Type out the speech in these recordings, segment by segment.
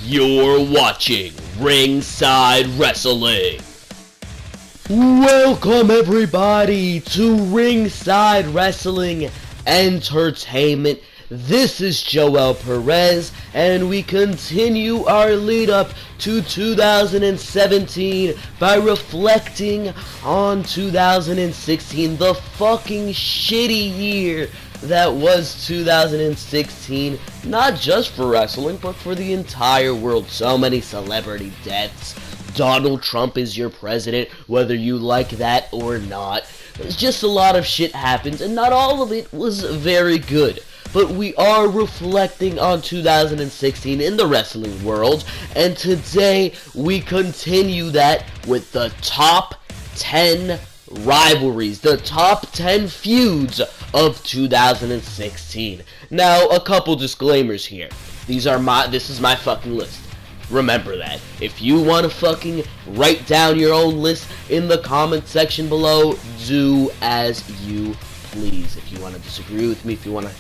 You're watching Ringside Wrestling. Welcome everybody to Ringside Wrestling Entertainment. This is Joel Perez, and we continue our lead up to 2017 by reflecting on 2016, the fucking shitty year that was 2016, not just for wrestling, but for the entire world. So many celebrity deaths. Donald Trump is your president, whether you like that or not. It's just a lot of shit happens, and not all of it was very good. But we are reflecting on 2016 in the wrestling world, and today we continue that with the top 10 rivalries, the top 10 feuds of 2016. Now, a couple disclaimers here. This is my fucking list. Remember that. If you want to fucking write down your own list in the comment section below, do as you please. If you want to disagree with me, if you want to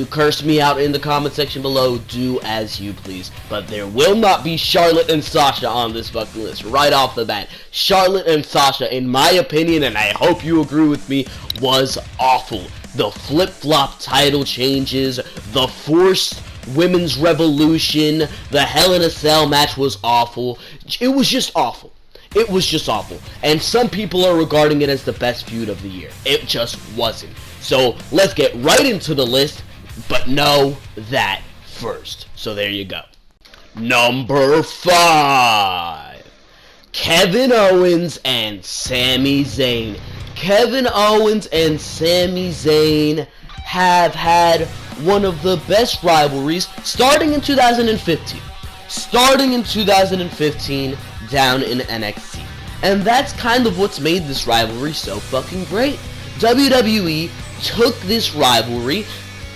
curse me out in the comment section below, do as you please. But there will not be Charlotte and Sasha on this fucking list right off the bat. Charlotte and Sasha, in my opinion, and I hope you agree with me, was awful. The flip-flop title changes, the forced women's revolution, the Hell in a Cell match was awful. It was just awful. It was just awful. And some people are regarding it as the best feud of the year. It just wasn't. So let's get right into the list, but know that first. So there you go. Number 5. Kevin Owens and Sami Zayn. Kevin Owens and Sami Zayn have had one of the best rivalries starting in 2015. Starting in 2015 down in NXT. And that's kind of what's made this rivalry so fucking great. WWE took this rivalry,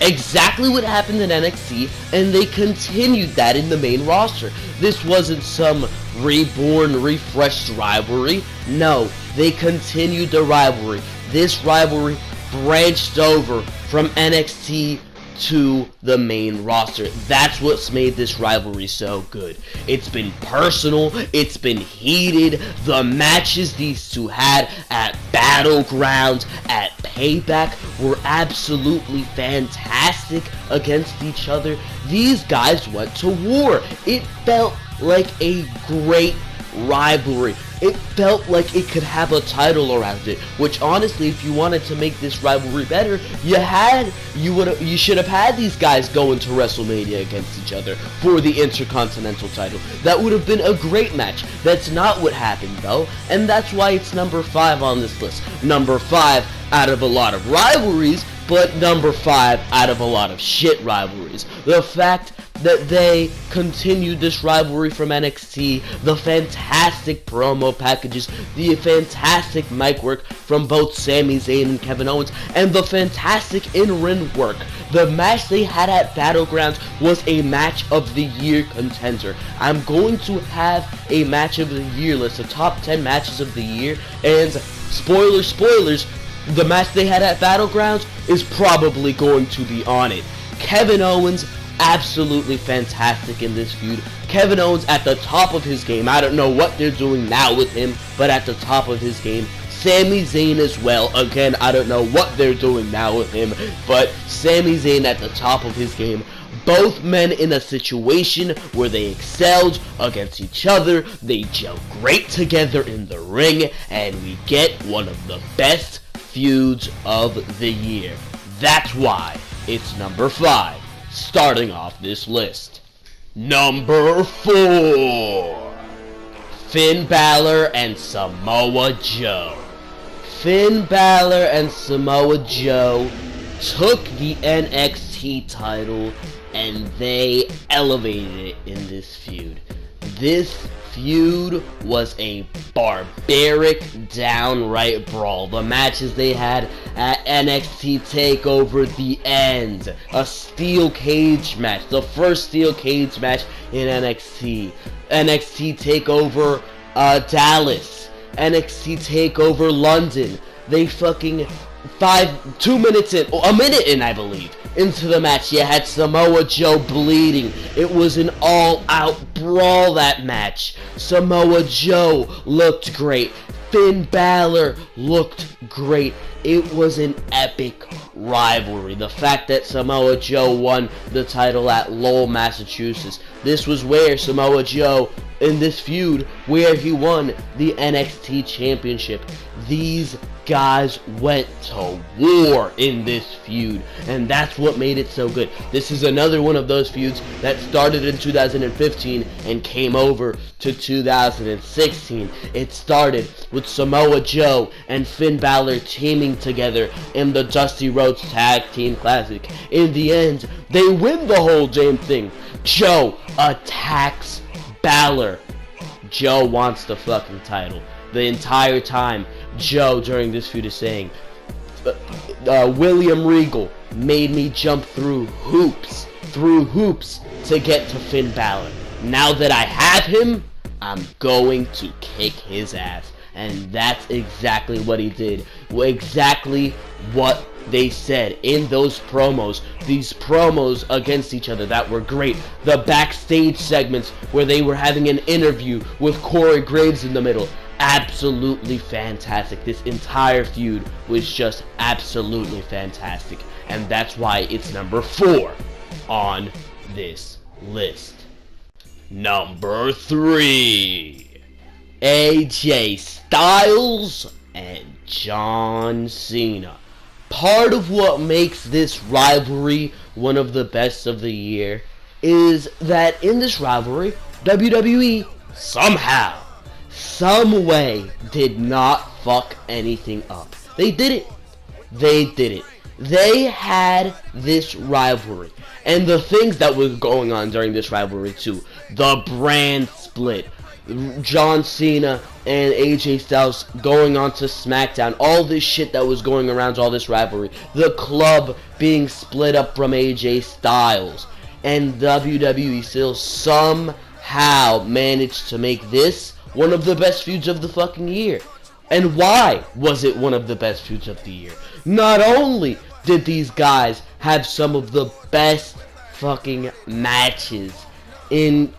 exactly what happened in NXT, and they continued that in the main roster. This wasn't some reborn, refreshed rivalry. No, they continued the rivalry. This rivalry branched over from NXT to the main roster. That's what's made this rivalry so good. It's been personal, it's been heated. The matches these two had at Battlegrounds, at Payback, were absolutely fantastic against each other. These guys went to war. It felt like a great rivalry. It felt like it could have a title around it, which honestly, if you wanted to make this rivalry better, you should have had these guys go into WrestleMania against each other for the Intercontinental title. That would have been a great match. That's not what happened though, and that's why it's number 5 on this list. Number 5 out of a lot of rivalries, but number 5 out of a lot of shit rivalries. The fact that they continued this rivalry from NXT, the fantastic promo packages, the fantastic mic work from both Sami Zayn and Kevin Owens, and the fantastic in-ring work. The match they had at Battlegrounds was a match of the year contender. I'm going to have a match of the year list, a top 10 matches of the year, and spoilers, the match they had at Battlegrounds is probably going to be on it. Kevin Owens, absolutely fantastic in this feud. Kevin Owens at the top of his game. I don't know what they're doing now with him, but at the top of his game. Sami Zayn as well. Again, I don't know what they're doing now with him, but Sami Zayn at the top of his game. Both men in a situation where they excelled against each other. They gel great together in the ring, and we get one of the best feuds of the year. That's why it's number 5. Starting off this list. Number 4. Finn Balor and Samoa Joe. Finn Balor and Samoa Joe took the NXT title and they elevated it in this feud. This feud was a barbaric, downright brawl. The matches they had at NXT TakeOver The End, a steel cage match, the first steel cage match in NXT, NXT TakeOver Dallas, NXT TakeOver London. They fucking 2 minutes in, a minute in, I believe, into the match, you had Samoa Joe bleeding. It was an all-out brawl, that match. Samoa Joe looked great. Finn Balor looked great. It was an epic rivalry. The fact that Samoa Joe won the title at Lowell, Massachusetts. This was where Samoa Joe, in this feud, where he won the NXT Championship. These guys went to war in this feud, and that's what made it so good. This is another one of those feuds that started in 2015 and came over to 2016. It started with Samoa Joe and Finn Balor teaming together in the Dusty Rhodes Tag Team Classic. In the end, they win the whole damn thing. Joe attacks Balor. Joe wants the fucking title. The entire time, Joe, during this feud, is saying, William Regal made me jump through hoops to get to Finn Balor. Now that I have him, I'm going to kick his ass. And that's exactly what he did. Exactly what they said in those promos. These promos against each other that were great. The backstage segments where they were having an interview with Corey Graves in the middle. Absolutely fantastic. This entire feud was just absolutely fantastic. And that's why it's number 4 on this list. Number 3. AJ Styles and John Cena. Part of what makes this rivalry one of the best of the year is that in this rivalry, WWE somehow, some way, did not fuck anything up. They did it. They had this rivalry. And the things that was going on during this rivalry too. The brand split. John Cena and AJ Styles going on to Smackdown. All this shit that was going around all this rivalry. The club being split up from AJ Styles. And WWE still somehow managed to make this one of the best feuds of the fucking year. And why was it one of the best feuds of the year? Not only did these guys have some of the best fucking matches in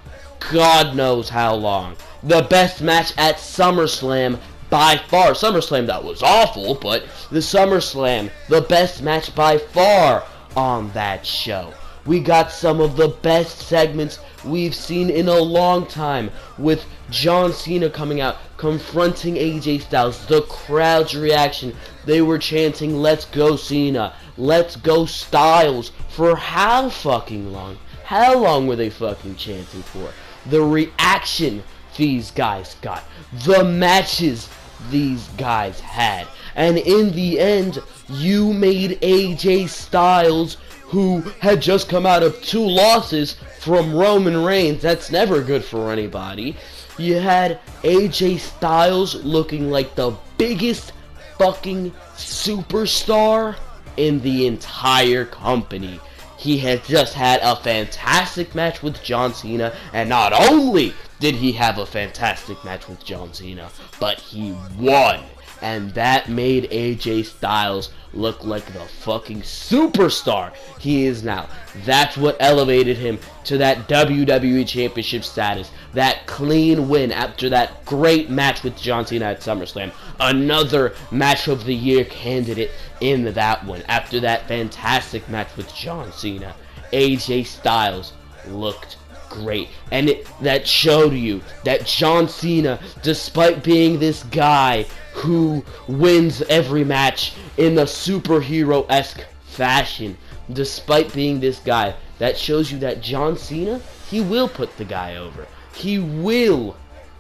God knows how long. The best match at SummerSlam by far. SummerSlam, that was awful, but the SummerSlam, the best match by far on that show. We got some of the best segments we've seen in a long time, with John Cena coming out, confronting AJ Styles. The crowd's reaction, they were chanting, "Let's go Cena, let's go Styles," for how fucking long? How long were they fucking chanting for? The reaction these guys got, the matches these guys had, and in the end, you made AJ Styles, who had just come out of 2 losses from Roman Reigns. That's never good for anybody. You had AJ Styles looking like the biggest fucking superstar in the entire company. He had just had a fantastic match with John Cena, and not only did he have a fantastic match with John Cena, but he won. And that made AJ Styles look like the fucking superstar he is now. That's what elevated him to that WWE Championship status. That clean win after that great match with John Cena at SummerSlam. Another match of the year candidate in that one. After that fantastic match with John Cena, AJ Styles looked great. And that showed you that John Cena, despite being this guy who wins every match in a superhero-esque fashion, despite being this guy, that shows you that John Cena, he will put the guy over. He will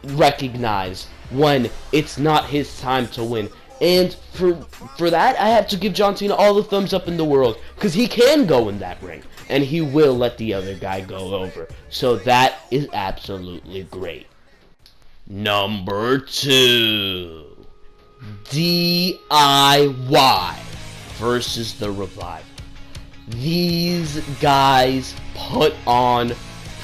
recognize when it's not his time to win. And for that, I have to give John Cena all the thumbs up in the world, because he can go in that ring, and he will let the other guy go over. So that is absolutely great. Number 2. DIY versus the Revival. These guys put on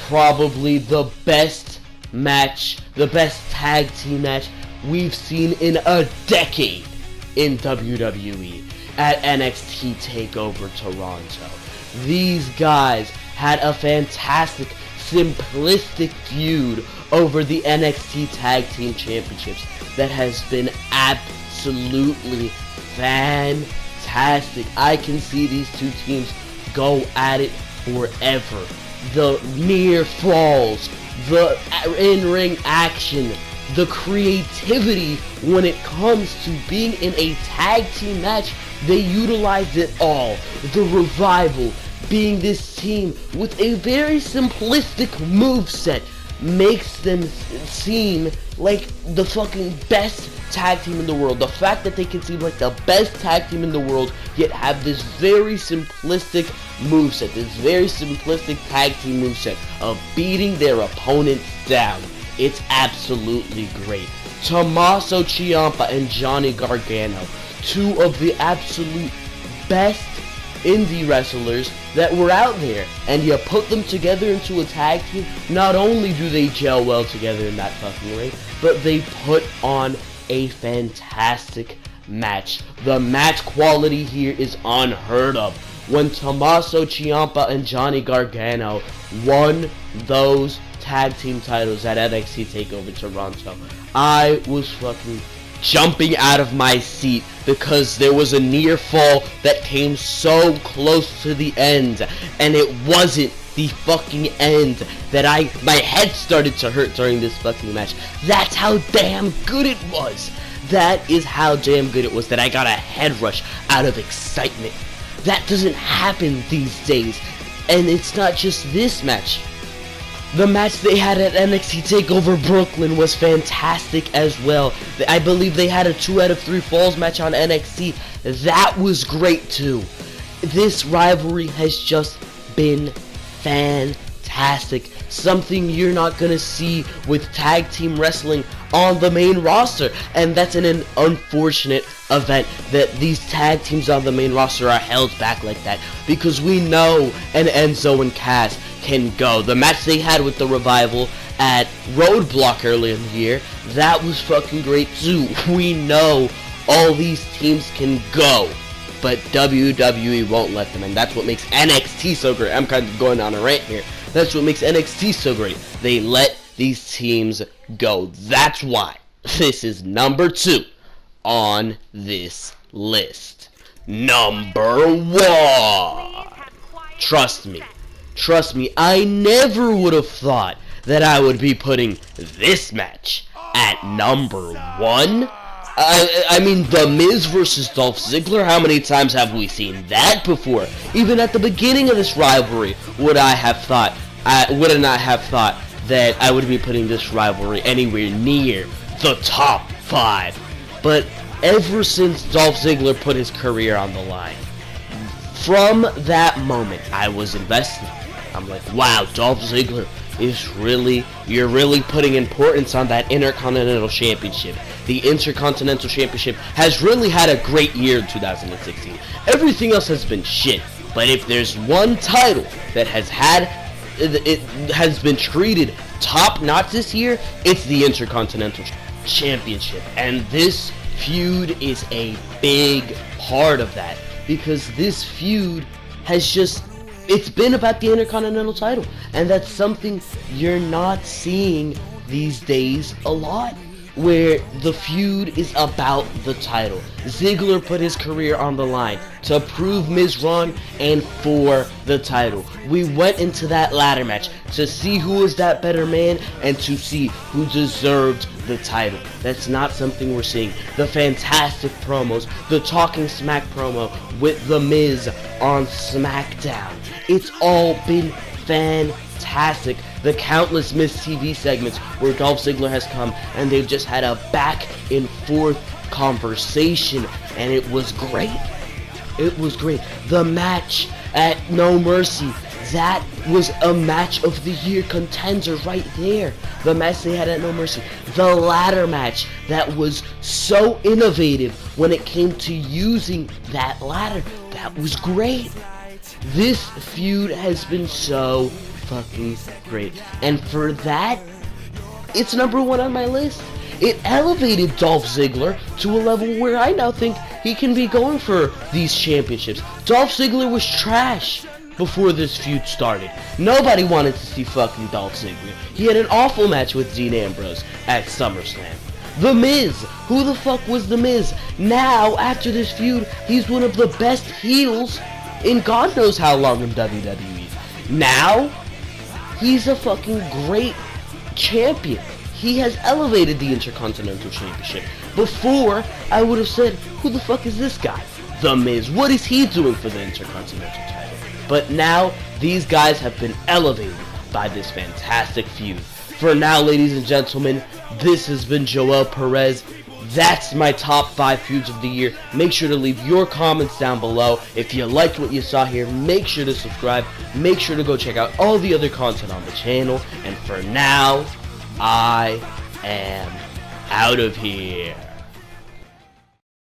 probably the best match, the best tag team match we've seen in a decade in WWE. at NXT TakeOver Toronto. These guys had a fantastic, simplistic feud over the NXT Tag Team Championships that has been absolutely fantastic. I can see these two teams go at it forever. The near falls, the in-ring action, the creativity when it comes to being in a tag team match, they utilized it all. The Revival, being this team with a very simplistic moveset, makes them seem like the fucking best tag team in the world. The fact that they can seem like the best tag team in the world, yet have this very simplistic moveset, this very simplistic tag team moveset of beating their opponents down. It's absolutely great. Tommaso Ciampa and Johnny Gargano, two of the absolute best indie wrestlers that were out there, and you put them together into a tag team, not only do they gel well together in that fucking ring, but they put on a fantastic match. The match quality here is unheard of. When Tommaso Ciampa and Johnny Gargano won those tag team titles at NXT TakeOver Toronto, I was fucking jumping out of my seat because there was a near fall that came so close to the end, and it wasn't the fucking end that my head started to hurt during this fucking match. That's how damn good it was. That is how damn good it was that I got a head rush out of excitement. That doesn't happen these days. And it's not just this match. The match they had at NXT TakeOver Brooklyn was fantastic as well. I believe they had a 2 out of 3 falls match on NXT. That was great too. This rivalry has just been fantastic. Something you're not gonna see with tag team wrestling on the main roster, and that's an unfortunate event that these tag teams on the main roster are held back like that, because we know an Enzo and Cass can go. The match they had with the Revival at Roadblock earlier in the year, that was fucking great too. We know all these teams can go, but WWE won't let them, and that's what makes NXT so great. I'm kind of going on a rant here. That's what makes NXT so great. They let these teams go. That's why this is number 2 on this list. Number 1. Trust me, I never would have thought that I would be putting this match at number 1. I mean, The Miz versus Dolph Ziggler, how many times have we seen that before? Even at the beginning of this rivalry, would I not have thought that I would be putting this rivalry anywhere near the top 5. But ever since Dolph Ziggler put his career on the line, from that moment, I was invested. I'm like, wow, Dolph Ziggler you're really putting importance on that Intercontinental Championship. The Intercontinental Championship has really had a great year in 2016. Everything else has been shit. But if there's one title that it has been treated top-notch this year, it's the Intercontinental Championship. And this feud is a big part of that, because this feud has it's been about the Intercontinental title, and that's something you're not seeing these days a lot, where the feud is about the title. Ziggler put his career on the line to prove Miz wrong and for the title. We went into that ladder match to see who was that better man and to see who deserved the title. That's not something we're seeing. The fantastic promos, the Talking Smack promo with The Miz on Smackdown. It's all been fantastic. The countless Miz TV segments where Dolph Ziggler has come and they've just had a back and forth conversation, and it was great. It was great. The match at No Mercy, that was a match of the year contender right there. The match they had at No Mercy. The ladder match that was so innovative when it came to using that ladder. That was great. This feud has been so fucking great. And for that, it's number 1 on my list. It elevated Dolph Ziggler to a level where I now think he can be going for these championships. Dolph Ziggler was trash before this feud started. Nobody wanted to see fucking Dolph Ziggler. He had an awful match with Dean Ambrose at SummerSlam. The Miz. Who the fuck was The Miz? Now, after this feud, he's one of the best heels in God knows how long in WWE. Now, he's a fucking great champion. He has elevated the Intercontinental Championship. Before, I would have said, who the fuck is this guy? The Miz. What is he doing for the Intercontinental title? But now, these guys have been elevated by this fantastic feud. For now, ladies and gentlemen, this has been Joel Perez. That's my top 5 feuds of the year. Make sure to leave your comments down below. If you liked what you saw here, make sure to subscribe. Make sure to go check out all the other content on the channel. And for now, I am out of here.